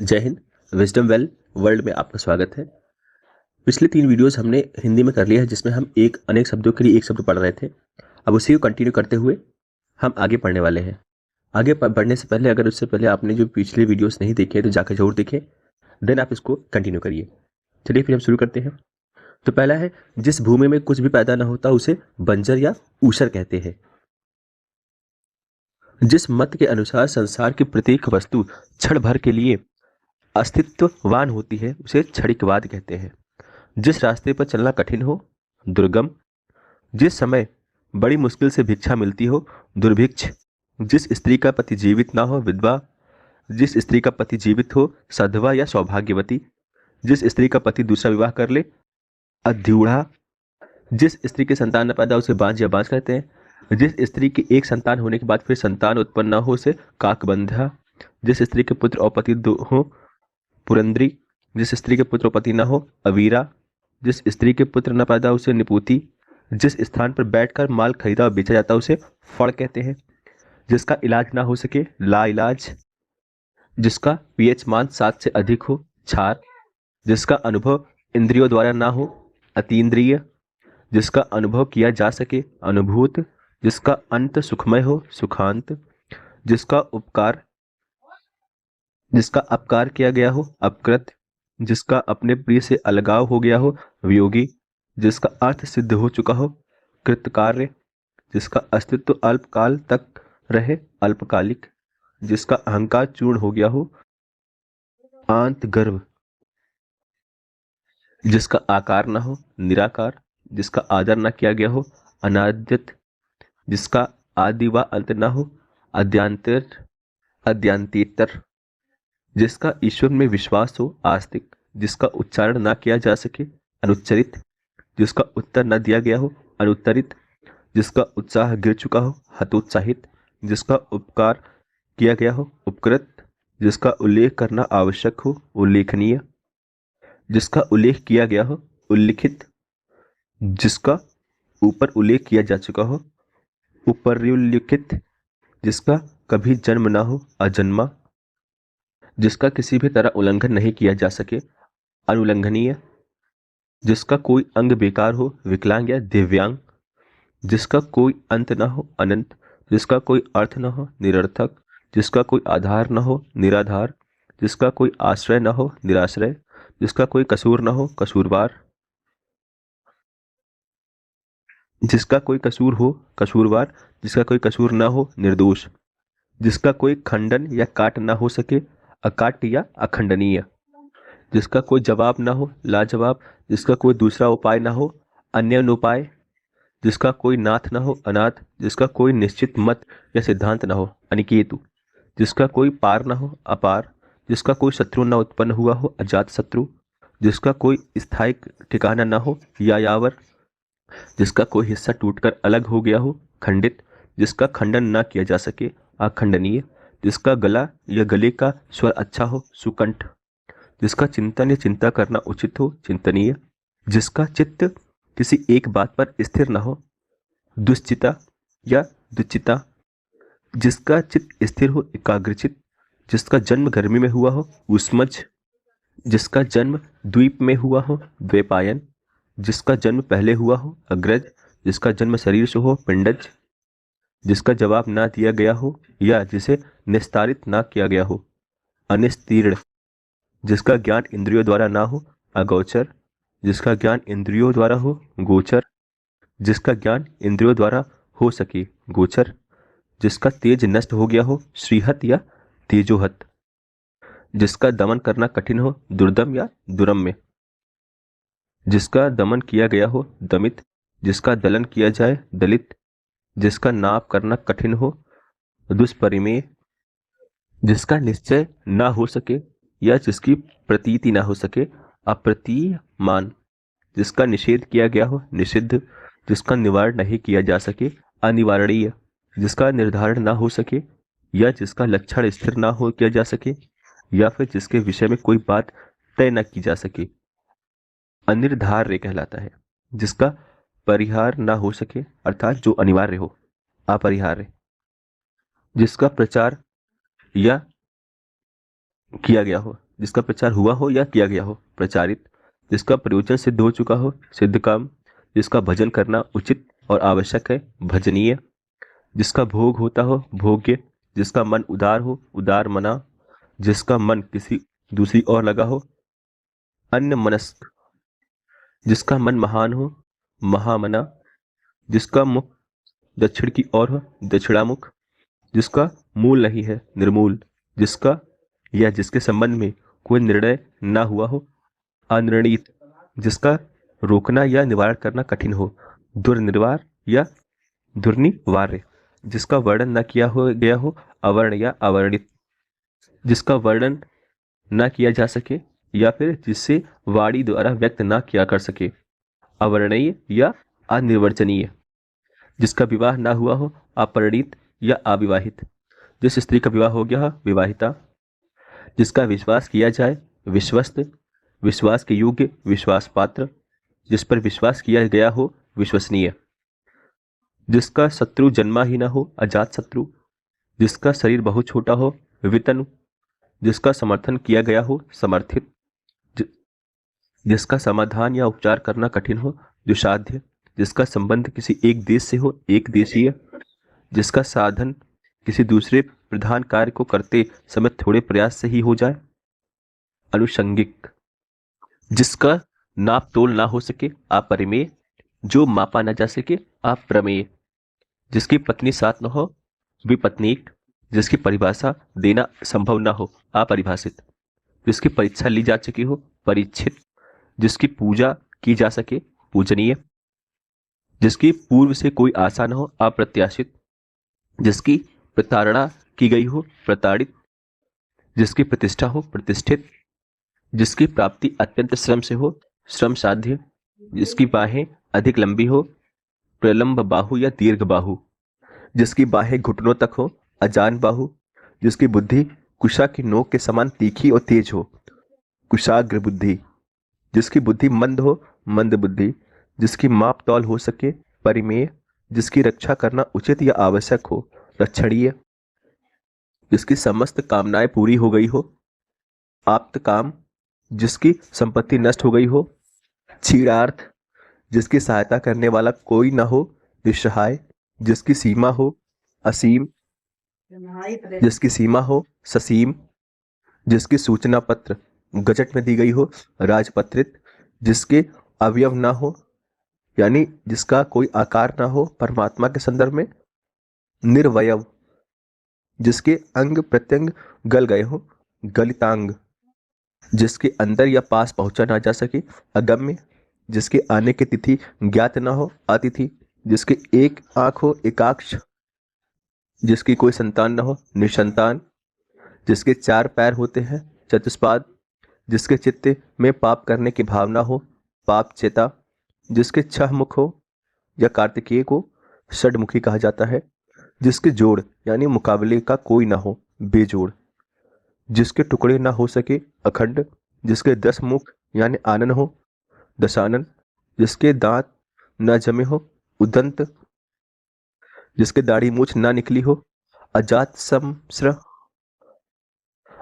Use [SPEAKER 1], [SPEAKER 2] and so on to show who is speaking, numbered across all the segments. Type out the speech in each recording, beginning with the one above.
[SPEAKER 1] जय Hind. Wisdom well world में आपका स्वागत है। पिछले 3 वीडियोस हमने हिंदी में कर लिया है, जिसमें हम अनेक शब्दों के लिए एक शब्द पढ़ रहे थे। अब उसी को कंटिन्यू करते हुए हम आगे पढ़ने वाले हैं। आगे बढ़ने से पहले, अगर उससे पहले आपने जो पिछले वीडियोस नहीं देखे तो जाकर जरूर देखें, देन आप इसको कंटिन्यू करिए। चलिए फिर हम शुरू करते हैं। तो पहला है, जिस भूमि में कुछ भी पैदा न होता उसे बंजर या ऊसर कहते हैं। जिस मत के अनुसार संसार की प्रत्येक वस्तु क्षण भर के लिए अस्तित्ववान होती है उसे क्षणिकवाद कहते हैं। जिस रास्ते पर चलना कठिन हो, दुर्गम। जिस समय बड़ी मुश्किल से भिक्षा मिलती हो, दुर्भिक्ष। जिस स्त्री का पति जीवित ना हो, विधवा। जिस स्त्री का पति जीवित हो, सधवा या सौभाग्यवती। जिस स्त्री का पति दूसरा विवाह कर ले, अध्यूढ़ा। जिस स्त्री के संतान न पैदा उसे बांझ या बांझ कहते हैं। जिस स्त्री की एक संतान होने के बाद फिर संतान उत्पन्न न हो उसे काकबंधा। जिस स्त्री के पुत्र और पति दो हो, पुरंद्री। जिस स्त्री के पुत्र और पति न हो, अवीरा। जिस स्त्री के पुत्र न पैदा उसे निपुती। जिस स्थान पर बैठकर माल खरीदा और बेचा जाता उसे फड़ कहते हैं। जिसका इलाज ना हो सके, ला इलाज। जिसका पीएच मान 7 से अधिक हो, क्षार। जिसका अनुभव इंद्रियों द्वारा ना हो, अतीन्द्रिय। जिसका अनुभव किया जा सके, अनुभूत। जिसका अंत सुखमय हो, सुखांत। जिसका अपकार किया गया हो, अपकृत। जिसका अपने प्रिय से अलगाव हो गया हो, वियोगी। जिसका अर्थ सिद्ध हो चुका हो, कृतकार्य। जिसका अस्तित्व अल्पकाल तक रहे, अल्पकालिक। जिसका अहंकार चूर्ण हो गया हो, आंत गर्भ। जिसका आकार न हो, निराकार। जिसका आदर न किया गया हो, अनाद्यत। जिसका आदि व अंत न हो, अद्यांतर अद्यांतेतर। जिसका ईश्वर में विश्वास हो, आस्तिक। जिसका उच्चारण ना किया जा सके, अनुच्चरित। जिसका उत्तर न दिया गया हो, अनुत्तरित। जिसका उत्साह गिर चुका हो, हतोत्साहित। जिसका उपकार किया गया हो, उपकृत। जिसका उल्लेख करना आवश्यक हो, उल्लेखनीय। जिसका उल्लेख किया गया हो, उल्लिखित। जिसका ऊपर उल्लेख किया जा चुका हो, उपर्युल्लिखित। जिसका कभी जन्म ना हो, अजन्मा। जिसका किसी भी तरह उल्लंघन नहीं किया जा सके, अनुल्लंघनीय। जिसका कोई अंग बेकार हो, विकलांग या दिव्यांग। जिसका कोई अंत न हो, अनंत। जिसका कोई अर्थ न हो, निरर्थक। जिसका कोई आधार न हो, निराधार। जिसका कोई आश्रय न हो, निराश्रय। जिसका कोई कसूर न हो, कसूरवार। जिसका कोई कसूर हो, कसूरवार। जिसका कोई कसूर न हो, निर्दोष। जिसका कोई खंडन या काट न हो सके, अकाट्य या अखंडनीय। जिसका कोई जवाब न हो, लाजवाब। जिसका कोई दूसरा उपाय न हो, अन्योन्योपाय। जिसका कोई नाथ न हो, अनाथ। जिसका कोई निश्चित मत या सिद्धांत न हो, अनिकेतु। जिसका कोई पार न हो, अपार। जिसका कोई शत्रु न उत्पन्न हुआ हो, अजात शत्रु। जिसका कोई स्थायी ठिकाना न हो, यायावर। जिसका कोई हिस्सा टूटकर अलग हो गया हो, खंडित। जिसका खंडन न किया जा सके, अखंडनीय। जिसका गला या गले का स्वर अच्छा हो, सुकंठ। जिसका चिंतन या चिंता करना उचित हो, चिंतनीय। जिसका चित्त किसी एक बात पर स्थिर न हो, दुश्चिता या दुचिता। जिसका चित्त स्थिर हो, एकाग्रचित। जिसका जन्म गर्मी में हुआ हो, उष्मज। जिसका जन्म द्वीप में हुआ हो, द्वैपायन। जिसका जन्म पहले हुआ हो, अग्रज। जिसका जन्म शरीर से हो, पिंडज। जिसका जवाब ना दिया गया हो या जिसे निस्तारित ना किया गया हो, अनिस्तीर्ण। जिसका ज्ञान इंद्रियों द्वारा ना हो, अगोचर। जिसका ज्ञान इंद्रियों द्वारा हो, गोचर। जिसका ज्ञान इंद्रियों द्वारा हो सके, गोचर। जिसका तेज नष्ट हो गया हो, श्रीहत या तेजोहत। जिसका दमन करना कठिन हो, दुर्दम या दुरम्य। जिसका दमन किया गया हो, दमित। जिसका दलन किया जाए, दलित। जिसका नाप करना कठिन हो, दुष्परिमेय। जिसका निश्चय ना हो सके या जिसकी प्रतीति ना हो सके, अप्रतीयमान। जिसका निषेध किया गया हो, निषिद्ध। जिसका निवारण नहीं किया जा सके, अनिवारणीय। जिसका निर्धारण ना हो सके या जिसका लक्षण स्थिर ना हो किया जा सके या फिर जिसके विषय में कोई बात तय न की जा सके, अनिर्धार्य कहलाता है। जिसका परिहार ना हो सके अर्थात जो अनिवार्य हो, अपरिहार्य। जिसका प्रचार या किया गया हो, जिसका प्रचार हुआ हो या किया गया हो, प्रचारित। जिसका प्रयोजन सिद्ध हो चुका हो, सिद्ध काम। जिसका भजन करना उचित और आवश्यक है, भजनीय। जिसका भोग होता हो, भोग्य। जिसका मन उदार हो, उदार मना। जिसका मन किसी दूसरी ओर लगा हो, अन्य मनस्क। जिसका मन महान हो, महामना। जिसका मुख दक्षिण की ओर हो, दक्षिणामुख। जिसका मूल नहीं है, निर्मूल। जिसका या जिसके संबंध में कोई निर्णय न हुआ हो, अनिर्णित। जिसका रोकना या निवारण करना कठिन हो, दुर्निवार या दुर्निवार्य। जिसका वर्णन न किया हो गया हो, अवर्ण या अवर्णित। जिसका वर्णन न किया जा सके या फिर जिससे वाणी द्वारा व्यक्त न किया कर सके, अवर्णनीय या अनिर्वचनीय। जिसका विवाह न हुआ हो, अपरिणित या अविवाहित। जिस स्त्री का विवाह हो गया हो, विवाहिता। जिसका विश्वास किया जाए, विश्वस्त। विश्वास के योग्य, विश्वास पात्र। जिस पर विश्वास किया गया हो, विश्वसनीय। जिसका शत्रु जन्मा ही न हो, अजात शत्रु। जिसका शरीर बहुत छोटा हो, वितनु। जिसका समर्थन किया गया हो, समर्थित। जिसका समाधान या उपचार करना कठिन हो, दुसाध्य। जिसका संबंध किसी एक देश से हो, एक देशीय। जिसका साधन किसी दूसरे प्रधान कार्य को करते समय थोड़े प्रयास से ही हो जाए, अनुषंगिक। जिसका नाप तोल ना हो सके, अपरिमेय। जो मापा न जा सके, अप्रमेय। जिसकी पत्नी साथ न हो, विपत्नीक। जिसकी परिभाषा देना संभव न हो, अपरिभाषित। जिसकी परीक्षा ली जा चुकी हो, परीक्षित। जिसकी पूजा की जा सके, पूजनीय। जिसकी पूर्व से कोई आशा न हो, अप्रत्याशित। जिसकी प्रताड़ना की गई हो, प्रताड़ित। जिसकी प्रतिष्ठा हो, प्रतिष्ठित। जिसकी प्राप्ति अत्यंत श्रम से हो, श्रम साध्य। जिसकी बाहें अधिक लंबी हो, प्रलंब बाहु या दीर्घ बाहु। जिसकी बाहें घुटनों तक हो, अजान बाहु। जिसकी बुद्धि कुशा की नोक के समान तीखी और तेज हो, कुशाग्र बुद्धि। जिसकी बुद्धि मंद हो, मंद बुद्धि। जिसकी माप तौल हो सके, परिमेय। जिसकी रक्षा करना उचित या आवश्यक हो, रक्षणीय। जिसकी समस्त कामनाएं पूरी हो गई हो, आप्त काम। जिसकी संपत्ति नष्ट हो गई हो, क्षीणार्थ। जिसकी सहायता करने वाला कोई न हो, निस्सहाय। जिसकी सीमा हो, असीम। जिसकी सीमा हो, ससीम। जिसकी सूचना पत्र गजट में दी गई हो, राजपत्रित। जिसके अवयव ना हो, यानी जिसका कोई आकार ना हो, परमात्मा के संदर्भ में निर्वयव। जिसके अंग प्रत्यंग गल गए हो, गलितांग। जिसके अंदर या पास पहुंचा ना जा सके, अगम्य। जिसके आने की तिथि ज्ञात ना हो, अतिथि। जिसके एक आंख हो, एकाक्ष। जिसकी कोई संतान ना हो, निसंतान। जिसके चार पैर होते हैं, चतुष्पाद। जिसके चित्त में पाप करने की भावना हो, पाप चेता। जिसके छह मुख हो या कार्तिकेय को षडमुखी कहा जाता है। जिसके जोड़ यानी मुकाबले का कोई ना हो, बेजोड़। जिसके टुकड़े ना हो सके, अखंड। जिसके 10 मुख यानी आनन हो, दशानन। जिसके दांत न जमे हो, उदंत। जिसके दाढ़ी मूछ ना निकली हो, अजात समस्र,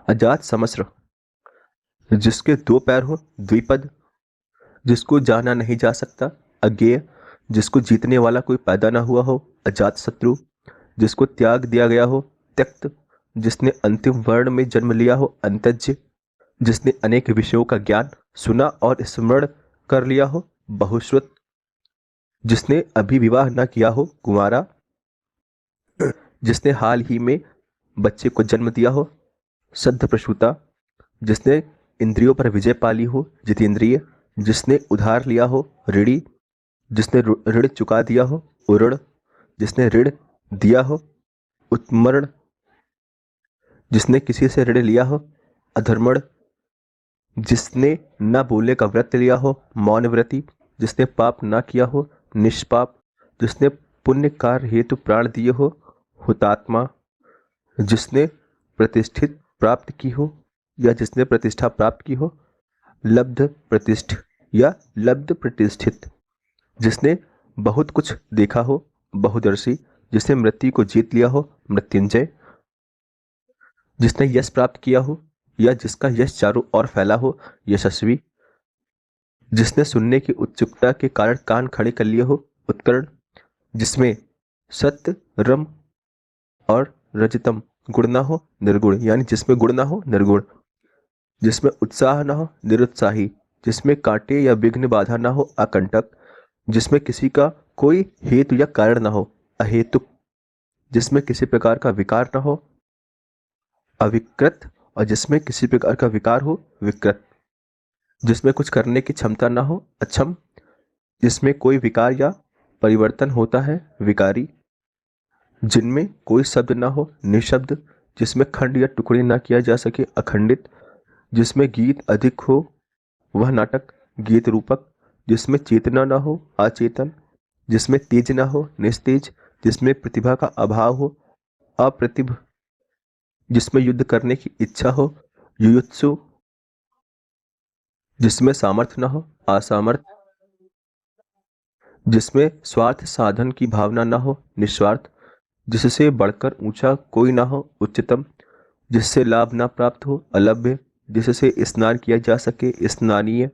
[SPEAKER 1] अजात समस्र। जिसके 2 पैर हो, द्विपद। जिसको जाना नहीं जा सकता, अज्ञेय। जिसको जीतने वाला कोई पैदा ना हुआ हो, अजात शत्रु। जिसको त्याग दिया गया हो, त्यक्त। जिसने अंतिम वर्ण में जन्म लिया हो, अंतज्य। जिसने अनेक विषयों का ज्ञान सुना और स्मरण कर लिया हो, बहुश्रुत। जिसने अभी विवाह न किया हो, कुंवारा। जिसने हाल ही में बच्चे को जन्म दिया हो, सद्ध प्रसूता। जिसने इंद्रियों पर विजय पाली हो, जितेंद्रिय। जिसने उधार लिया हो, ऋणी। जिसने ऋण चुका दिया हो, उऋण। जिसने ऋण दिया हो, उत्मरण। जिसने किसी से ऋण लिया हो, अधर्मण। जिसने न बोलने का व्रत लिया हो, मौन व्रति। जिसने पाप न किया हो, निष्पाप। जिसने पुण्य कार्य हेतु प्राण दिए हो, हुतात्मा। जिसने प्रतिष्ठित प्राप्त की हो या जिसने प्रतिष्ठा प्राप्त की हो, लब्ध प्रतिष्ठ या लब्ध प्रतिष्ठित। जिसने बहुत कुछ देखा हो, बहुदर्शी। जिसने मृत्यु को जीत लिया हो, मृत्युंजय। जिसने यश प्राप्त किया हो या जिसका यश चारों ओर फैला हो, यशस्वी। जिसने सुनने की उत्सुकता के कारण कान खड़े कर लिए हो, उत्कर्ण। जिसमें सत्य, रम और रजतम गुण ना हो, निर्गुण, यानी जिसमें गुण ना हो, निर्गुण। जिसमें उत्साह ना हो, निरुत्साही। जिसमें कांटे या विघ्न बाधा ना हो, आकंटक। जिसमें किसी का कोई हेतु या कारण ना हो, अहेतुक। जिसमें किसी प्रकार का विकार ना हो, अविकृत। और जिसमें किसी प्रकार का विकार हो, विकृत। जिसमें कुछ करने की क्षमता ना हो, अक्षम। जिसमें कोई विकार या परिवर्तन होता है, विकारी। जिनमें कोई शब्द ना हो, निशब्द। जिसमें खंड या टुकड़े ना किया जा सके, अखंडित। जिसमें गीत अधिक हो, वह नाटक, गीत रूपक। जिसमें चेतना ना हो, अचेतन। जिसमें तेज ना हो, निस्तेज। जिसमें प्रतिभा का अभाव हो, अप्रतिभ। जिसमें युद्ध करने की इच्छा हो, युयुत्सु। जिसमें सामर्थ्य ना हो, असामर्थ। जिसमें स्वार्थ साधन की भावना ना हो, निस्वार्थ। जिससे बढ़कर ऊंचा कोई ना हो, उच्चतम। जिससे लाभ ना प्राप्त हो, अलभ्य। जिससे स्नान किया जा सके, स्नानीय।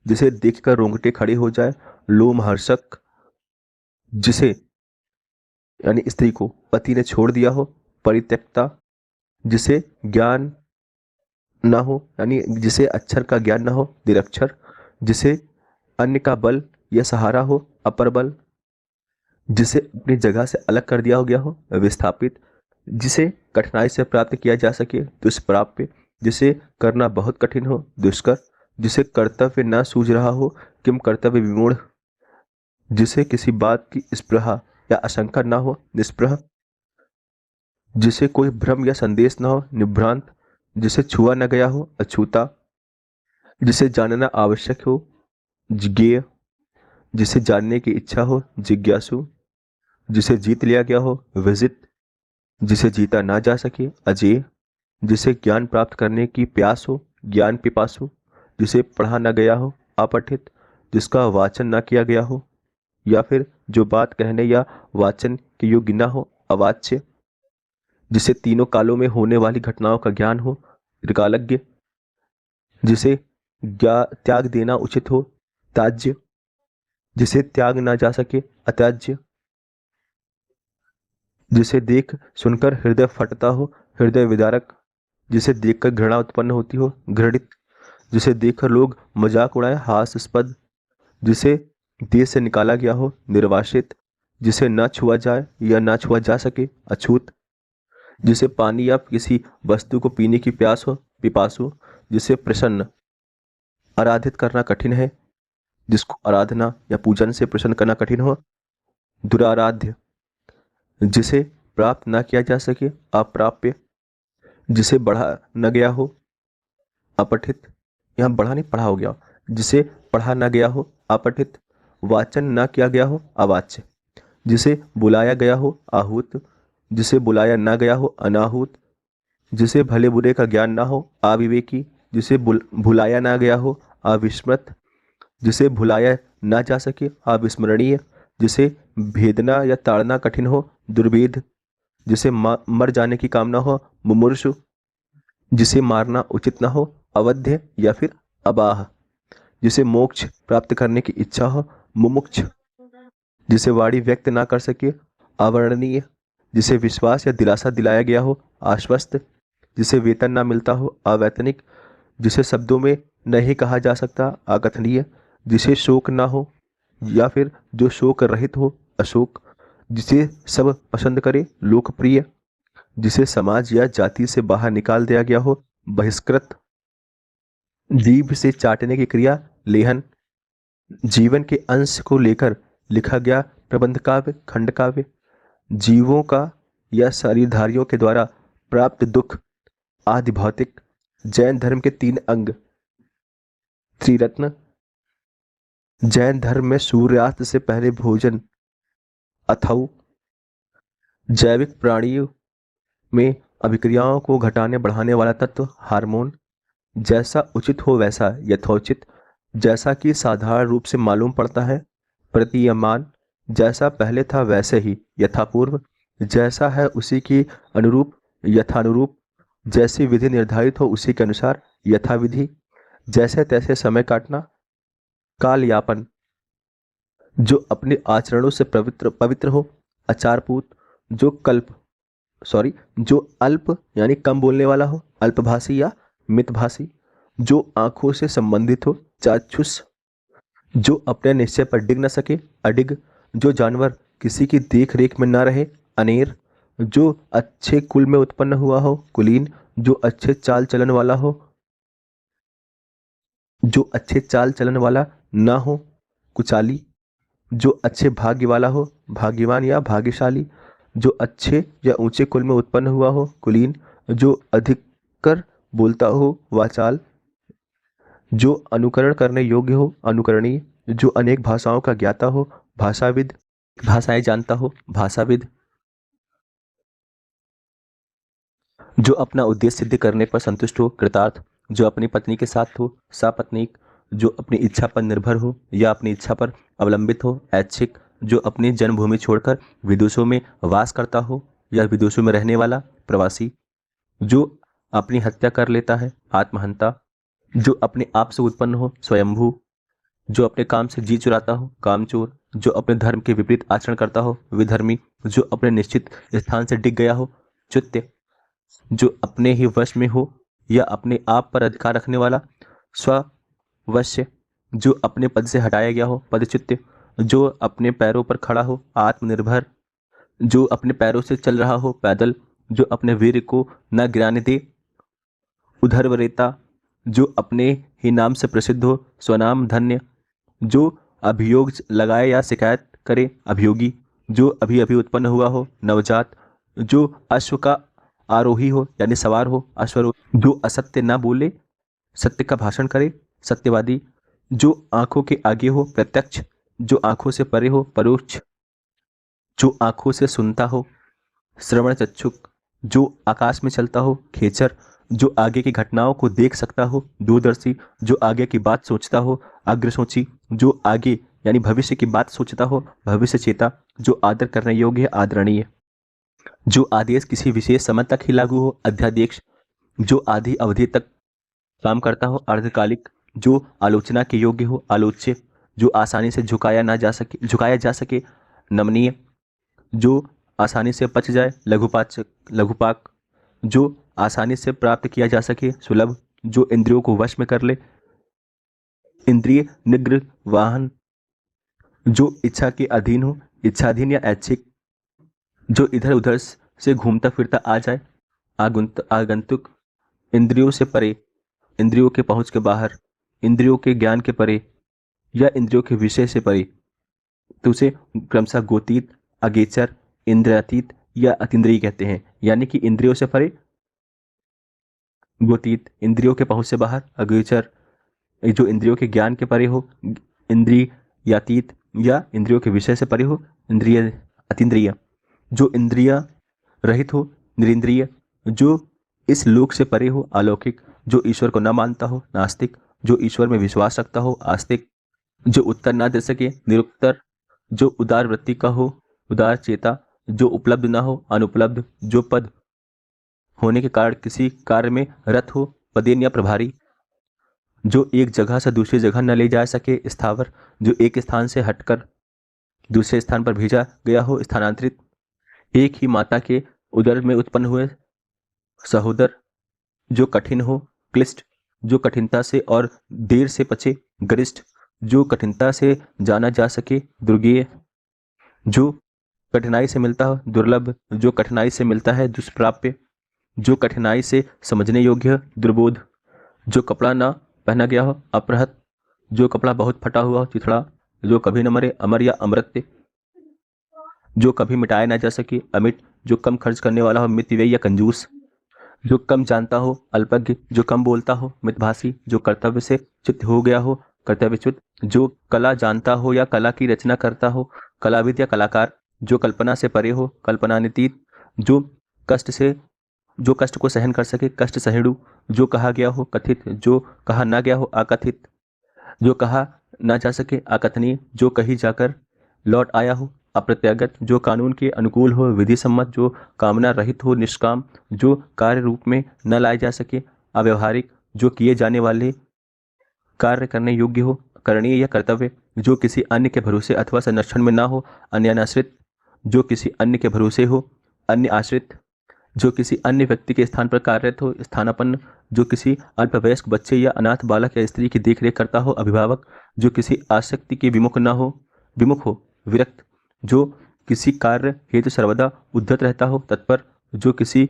[SPEAKER 1] जिसे देखकर रोंगटे खड़े हो जाए, लोमहर्षक। जिसे यानी स्त्री को पति ने छोड़ दिया हो, परित्यक्ता। जिसे ज्ञान ना हो, यानी जिसे अक्षर का ज्ञान ना हो, निरक्षर। जिसे अन्य का बल या सहारा हो, अपर बल। जिसे अपनी जगह से अलग कर दिया हो गया हो, विस्थापित। जिसे कठिनाई से प्राप्त किया जा सके, दुष्प्राप्य। जिसे करना बहुत कठिन हो, दुष्कर। जिसे कर्तव्य ना सूझ रहा हो, किम कर्तव्य विमूढ़। जिसे किसी बात की स्पृहा या आशंका ना हो, निस्पृह। जिसे कोई भ्रम या संदेश ना हो, निभ्रांत। जिसे छुआ न गया हो, अछूता। जिसे जानना आवश्यक हो, जिज्ञेय। जिसे जानने की इच्छा हो, जिज्ञासु। जिसे जीत लिया गया हो, विजित। जिसे जीता ना जा सके, अजेय। जिसे ज्ञान प्राप्त करने की प्यास हो, ज्ञान पिपासु। जिसे पढ़ा न गया हो, अपठित। जिसका वाचन ना किया गया हो, या फिर जो बात कहने या वाचन के योग्य न हो, अवाच्य। जिसे तीनों कालों में होने वाली घटनाओं का ज्ञान हो, त्रिकालज्ञ। जिसे त्याग देना उचित हो, त्याज्य। जिसे त्याग ना जा सके, अत्याज्य। जिसे देख सुनकर हृदय फटता हो, हृदय विदारक। जिसे देखकर घृणा उत्पन्न होती हो, घृणित। जिसे देखकर लोग मजाक उड़ाए, हास्यास्पद। जिसे देश से निकाला गया हो, निर्वासित। जिसे ना छुआ जाए या ना छुआ जा सके, अछूत। जिसे पानी या किसी वस्तु को पीने की प्यास हो, पिपासु। जिसे प्रसन्न आराधित करना कठिन है, जिसको आराधना या पूजन से प्रसन्न करना कठिन हो, दुराराध्य। जिसे प्राप्त ना किया जा सके, अप्राप्य। जिसे बढ़ा न गया हो, अपठित। यहाँ बढ़ा नहीं, पढ़ा हो गया। जिसे पढ़ा न गया हो, अपठित। वाचन ना किया गया हो, अवाच्य। जिसे बुलाया गया हो, आहूत। जिसे बुलाया ना गया हो, अनाहूत। जिसे भले बुरे का ज्ञान ना हो, अविवेकी। जिसे भुलाया ना गया हो, अविस्मृत। जिसे भुलाया ना जा सके, अविस्मरणीय। जिसे भेदना या ताड़ना कठिन हो, दुर्भेद। जिसे मर जाने की कामना हो, मुमूर्षु। जिसे मारना उचित ना हो, अवध्य या फिर अबाह। जिसे मोक्ष प्राप्त करने की इच्छा हो, मुमुक्ष। जिसे वाणी व्यक्त ना कर सके, अवर्णनीय। जिसे विश्वास या दिलासा दिलाया गया हो, आश्वस्त। जिसे वेतन ना मिलता हो, अवैतनिक। जिसे शब्दों में नहीं कहा जा सकता, अकथनीय। जिसे शोक ना हो या फिर जो शोक रहित हो, अशोक। जिसे सब पसंद करे, लोकप्रिय। जिसे समाज या जाति से बाहर निकाल दिया गया हो, बहिष्कृत। जीभ से चाटने की क्रिया, लेहन। जीवन के अंश को लेकर लिखा गया प्रबंध काव्य, खंड काव्य। जीवों का या शरीरधारियों के द्वारा प्राप्त दुख, आदि भौतिक। जैन धर्म के 3 अंग, त्रिरत्न। जैन धर्म में सूर्यास्त से पहले भोजन, अथऊ। जैविक प्राणियों में अभिक्रियाओं को घटाने बढ़ाने वाला तत्व, हार्मोन। जैसा उचित हो वैसा यथोचित, जैसा कि साधारण रूप से मालूम पड़ता है, प्रतीयमान। जैसा पहले था वैसे ही, यथापूर्व। जैसा है उसी की अनुरूप, यथानुरूप। जैसी विधि निर्धारित हो उसी के अनुसार यथाविधि, जैसे तैसे समय काटना, काल यापन, जो अपने आचरणों से पवित्र पवित्र हो, आचारपूत, जो जो अल्प यानी कम बोलने वाला हो, अल्पभाषी या मितभाषी, जो आंखों से संबंधित हो, चाक्षुष, जो अपने निश्चय पर डिग न सके, अडिग, जो जानवर किसी की देख रेख में न रहे, अनेर, जो अच्छे कुल में उत्पन्न हुआ हो, कुलीन, जो अच्छे चाल चलन वाला हो, जो अच्छे चाल चलन वाला ना हो, कुचाली, जो अच्छे भाग्य वाला हो, भाग्यवान या भाग्यशाली, जो अच्छे या ऊंचे कुल में उत्पन्न हुआ हो, कुलीन, जो अधिकतर बोलता हो, वाचाल, जो अनुकरण करने योग्य हो, अनुकरणीय, जो अनेक भाषाओं का ज्ञाता हो, भाषाविद, भाषाएं जानता हो, भाषाविद, जो अपना उद्देश्य सिद्ध करने पर संतुष्ट हो, कृतार्थ, जो अपनी पत्नी के साथ हो, सापत्नीक, जो अपनी इच्छा पर निर्भर हो या अपनी इच्छा पर अवलंबित हो, ऐच्छिक, जो अपनी जन्मभूमि छोड़कर विदेशों में वास करता हो या विदेशों में रहने वाला, प्रवासी, जो अपनी हत्या कर लेता है, आत्महंता, जो अपने आप से उत्पन्न हो, स्वयंभू, जो अपने काम से जी चुराता हो, कामचोर, जो अपने धर्म के विपरीत आचरण करता हो, विधर्मी, जो अपने निश्चित स्थान से डिग गया हो, च्युत्य, जो अपने ही वश में हो या अपने आप पर अधिकार रखने वाला, स्ववश्य, जो अपने पद से हटाया गया हो, पदच्युत, जो अपने पैरों पर खड़ा हो, आत्मनिर्भर, जो अपने पैरों से चल रहा हो, पैदल, जो अपने वीर को न गिराने दे, उधर्वरेता, जो अपने ही नाम से प्रसिद्ध हो, स्वनाम धन्य, जो अभियोग लगाए या शिकायत करे, अभियोगी, जो अभी अभी उत्पन्न हुआ हो, नवजात, जो अश्व का आरोही हो यानी सवार हो, अश्वरोही, जो असत्य ना बोले, सत्य का भाषण करे, सत्यवादी, जो आंखों के आगे हो, प्रत्यक्ष, जो आंखों से परे हो, परोक्ष, जो आंखों से सुनता हो, श्रवण चक्षुक, जो आकाश में चलता हो, खेचर, जो आगे की घटनाओं को देख सकता हो, दूरदर्शी, जो आगे की बात सोचता हो, अग्रसोची, जो आगे यानी भविष्य की बात सोचता हो, भविष्य चेता, जो आदर करने योग्य है, आदरणीय, जो आदेश किसी विशेष समय तक ही लागू हो, अध्यादेश, जो आधी अवधि तक काम करता हो, अर्धकालिक, जो आलोचना के योग्य हो, आलोच्य, जो आसानी से झुकाया जा सके, नमनीय, जो आसानी से पच जाए, लघुपाक, जो आसानी से प्राप्त किया जा सके, सुलभ, जो इंद्रियों को वश में कर ले, इंद्रिय निग्रह वाहन, जो इच्छा के अधीन हो, इच्छाधीन या ऐच्छिक, जो इधर उधर से घूमता फिरता आ जाए, आगंतुक, इंद्रियों से परे, इंद्रियों के पहुंच के बाहर, इंद्रियों के ज्ञान के परे या इंद्रियों के विषय से परे, तो उसे क्रमशः गोतीत, अगेचर, इंद्रियातीत या अतीन्द्रिय कहते हैं। यानी कि इंद्रियों से परे गोतीत, इंद्रियों के पहुंच से बाहर, अगोचर, जो इंद्रियों के ज्ञान के परे हो, इंद्रियातीत या इंद्रियों के विषय से परे हो, इंद्रिय अतीन्द्रिय, जो इंद्रिया रहित हो, निरिंद्रिय, जो इस लोक से परे हो, अलौकिक, जो ईश्वर को न मानता हो, नास्तिक, जो ईश्वर में विश्वास रखता हो, आस्तिक, जो उत्तर न दे सके, निरुत्तर, जो उदार वृत्ति का हो, उदार चेता, जो उपलब्ध न हो, अनुपलब्ध, जो पद होने के कारण किसी कार्य में रत हो, पदेन या प्रभारी, जो एक जगह से दूसरी जगह न ले जा सके, स्थावर, जो एक स्थान से हटकर दूसरे स्थान पर भेजा गया हो, स्थानांतरित, एक ही माता के उदर में उत्पन्न हुए सहोदर, जो कठिन हो, क्लिष्ट, जो कठिनता से और देर से पचे, गरिष्ठ, जो कठिनता से जाना जा सके, दुर्गेय, जो कठिनाई से मिलता हो, दुर्लभ, जो कठिनाई से मिलता है, दुष्प्राप्य, जो कठिनाई से समझने योग्य, दुर्बोध, जो कपड़ा ना पहना गया हो, अपहृत, जो कपड़ा बहुत फटा हुआ हो, चिथड़ा, जो कभी न मरे, अमर या अमृत्य, जो कभी मिटाया ना जा सके, अमिट, जो कम खर्च करने वाला हो, मितव्ययी या कंजूस, जो कम जानता हो, अल्पज्ञ, जो कम बोलता हो, मितभाषी, जो कर्तव्य से च्युत हो गया हो, कर्तव्यच्युत, जो कला जानता हो या कला की रचना करता हो, कलाविद या कलाकार, जो कल्पना से परे हो, कल्पनातीत, जो कष्ट को सहन कर सके, कष्ट सहिष्णु, जो कहा गया हो, कथित, जो कहा ना गया हो, अकथित, जो कहा ना जा सके, अकथनीय, जो कहीं जाकर लौट आया हो, अप्रत्यागत जो कानून के अनुकूल हो, विधि सम्मत जो कामना रहित हो, निष्काम जो कार्य रूप में न लाए जा सके, अव्यवहारिक जो किए जाने वाले कार्य करने योग्य हो, करणीय या कर्तव्य जो किसी अन्य के भरोसे अथवा संरक्षण में ना हो, अन्याश्रित जो किसी अन्य के भरोसे हो, अन्य आश्रित जो किसी अन्य व्यक्ति के स्थान पर कार्यरत हो, स्थानापन्न जो किसी अल्पवयस्क बच्चे या अनाथ बालक या स्त्री की देखरेख करता हो, अभिभावक जो किसी आसक्ति के विमुख हो, विरक्त जो किसी कार्य हेतु सर्वदा उद्धत रहता हो, तत्पर जो किसी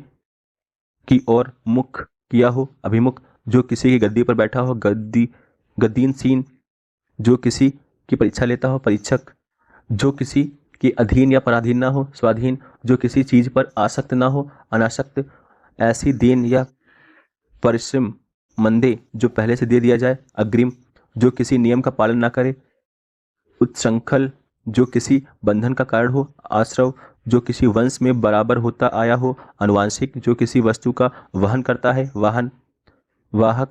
[SPEAKER 1] की ओर मुख किया हो, अभिमुख जो किसी की गद्दी पर बैठा हो, गद्दीनसीन जो किसी की परीक्षा लेता हो, परीक्षक जो किसी के अधीन या पराधीन ना हो, स्वाधीन जो किसी चीज पर आसक्त ना हो, अनासक्त ऐसी देन या परिश्रम मंदे जो पहले से दे दिया जाए, अग्रिम जो किसी नियम का पालन ना करे, उत्सृंखल जो किसी बंधन का कारण हो, आश्रव जो किसी वंश में बराबर होता आया हो, अनुवांशिक जो किसी वस्तु का वहन करता है, वाहक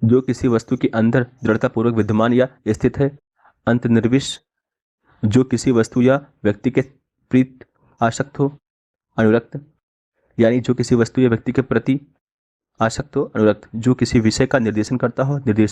[SPEAKER 1] जो किसी वस्तु के अंदर दृढ़तापूर्वक विद्यमान या स्थित है, अंतर्निविष्ट जो किसी वस्तु या व्यक्ति के प्रीत आसक्त हो, अनुरक्त यानी जो किसी वस्तु या व्यक्ति के प्रति आसक्त हो, अनुरक्त जो किसी विषय का निर्देशन करता हो, निर्देश